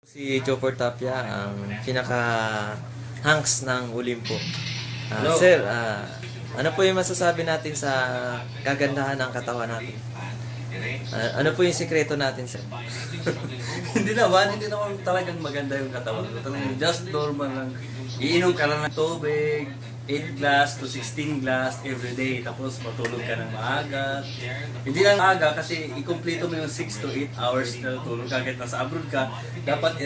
Si Jopper Tapia, ang pinaka-hanks ng Olimpo. Hello. Sir, ano po yung masasabi natin sa kagandahan ng katawan natin? Ano po yung sikreto natin, sir? hindi naman talagang maganda yung katawan ko. Talagang just normal lang. Iinom ka lang ng tubig, 8 glass to 16 glass every day. Tapos matulog ka ng maaga. Hindi lang maaga kasi i-complete mo yung 6 to 8 hours na tulog ka. Kahit nasa abroad ka, dapat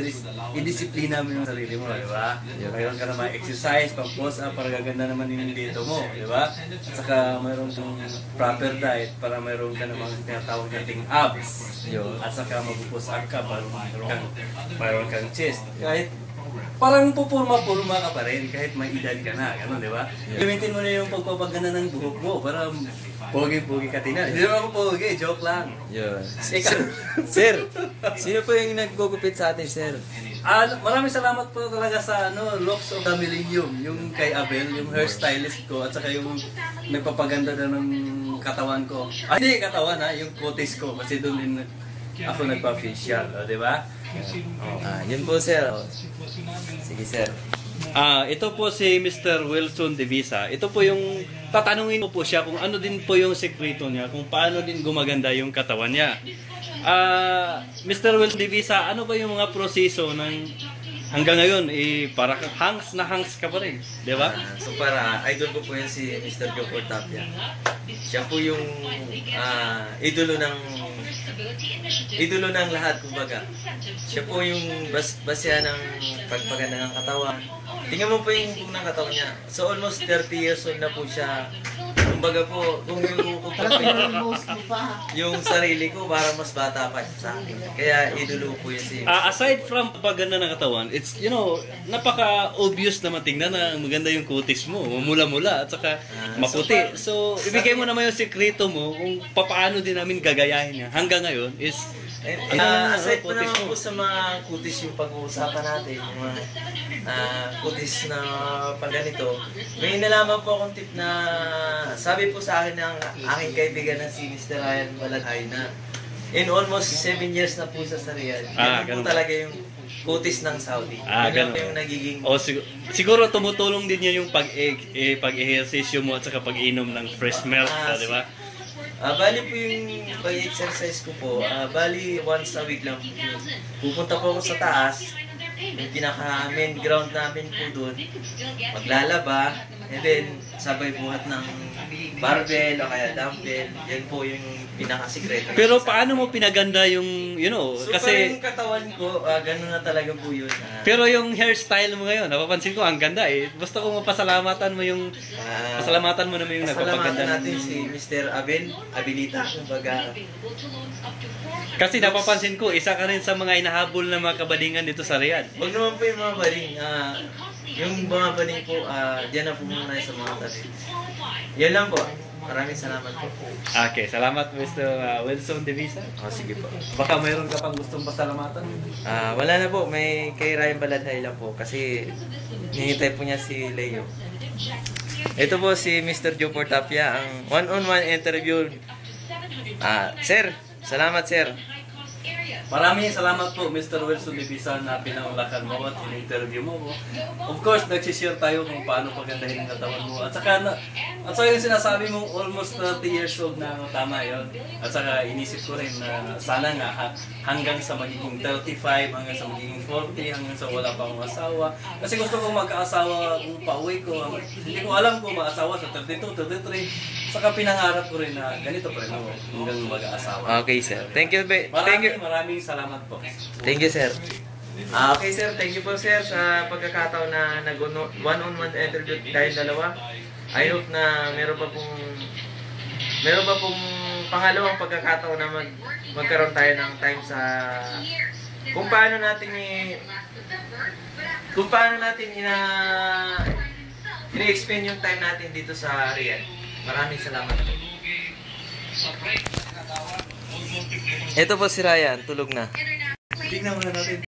i-disiplina mo yung sarili mo, di ba? Mayroon ka naman exercise, pang-post up, para gaganda naman yung dito mo, di ba? At saka mayroon kang proper diet para mayroon ka naman tinatawag nating abs. At saka mag-post up ka para mayroon kang chest. Kahit parang pupurma-purma ka pa rin kahit may edad ka na, gano'n, di ba? Gamitin mo na yung pagpapaganda ng buhok mo para pogi-pogi ka tingnan. Hindi naman ako pogi, joke lang. Sir, sino po yung nagugupit sa atin, sir? Maraming salamat po talaga sa Locks of the Millennium, yung kay Abel, yung hairstylist ko, at saka yung nagpapaganda na ng katawan ko. Hindi katawan yung kutis ko, kasi doon din ako nagpa-facial, di ba? Yun po, sir. Sige, sir. Ito po si Mr. Wilson Divisa. Ito po yung tatanungin ko po siya kung ano din po yung sekreto niya, kung paano din gumaganda yung katawan niya. Mr. Wilson Divisa, ano ba yung mga proseso ng hanggang ngayon, para hangs ka pa rin, di ba? So idol ko po yan si Mr. Jopper Tapia. Siya po yung idolo ng lahat, kumbaga. Siya po yung basya ng pagpaganda ng katawan. Tingnan mo po yung ng katawan niya. So almost 30 years old na po siya. Kumbaga po, kung yung sarili ko, para mas bata pa siya sa akin. Kaya idolo po yun si aside from paganda ng katawan, it's, napaka-obvious na matingnan na maganda yung kutis mo. Mula-mula at saka maputi. So, ibigay mo naman yung sekreto mo kung paano din namin gagayahin niya. Hanggang ngayon is, aside po naman po sa mga kutis yung pag-uusapan natin, yung mga kutis na pagganito, may nalaman po akong tip na sabi po sa akin ng aking kaibigan na si Mr. Ryan Baladhay na in almost 7 years na po sa Riyadh. Ganun po talaga yung kutis ng Saudi. Ganun yung nagiging... siguro tumutulong din yan yung pag-ehersisyo mo at saka pag-inom ng fresh milk, di ba? Bali po yung pag-exercise ko po, bali once a week lang po yun. Pupunta po ako sa taas, yung pinaka-main ground namin po doon, maglalaba, and then sabay buhat ng barbell o kaya dumbbell. Yan po yung pinaka-secret. Pero paano mo pinaganda yung, So, kasi... yung katawan ko, gano'n na talaga po yun. Pero yung hairstyle mo ngayon, napapansin ko, ang ganda eh. Gusto ko mapasalamatan mo yung... pasalamatan mo naman yung nagpapaganda. Pasalamatan natin si Mr. Abilita, kumbaga. Kasi napapansin ko, isa ka rin sa mga inahabol na mga kabadingan dito sa Riyadh. Huwag naman po yung mga bading. Yung mga bading po, diyan na po muna sa mga tabi. Yan lang po. Maraming salamat po. Okay, salamat Mr. Wilson Divisa. Sige po. Baka mayroon ka pang gustong pasalamatan? Wala na po. May kay Ryan Baladhay lang po. Kasi hinihintay po niya si Leo. Ito po si Mr. Jopper Tapia, ang one-on-one interview. Sir, salamat sir. Maraming salamat po, Mr. Wilson Divisa, na pinaulakan mo at in-interview mo. Of course, nagsishare tayo kung paano pagandahin ang katawan mo. At saka yung sinasabi mo, almost 30 years old na, tama yun. At saka inisip ko rin na sana nga hanggang sa magiging 35, hanggang sa magiging 40, hanggang sa wala pa akong asawa. Kasi gusto ko magkaasawa kung pauwi ko. Hindi ko alam kung mag-asawa sa 32, 33. Saka pinangarap ko rin na ganito pa rin ako hanggang mag-asawa. Okay sir. Thank you. Maraming salamat po. Thank you sir. Okay sir, thank you po sir sa pagkakataon na one-on-one interview tayong dalawa. I hope na meron pa pong pangalawang pagkakataon na magkaroon tayo ng time sa kung paano natin i-explain yung time natin dito sa Riyadh. Maraming salamat po. Ito po si Ryan, tulog na. Tingnan muna natin.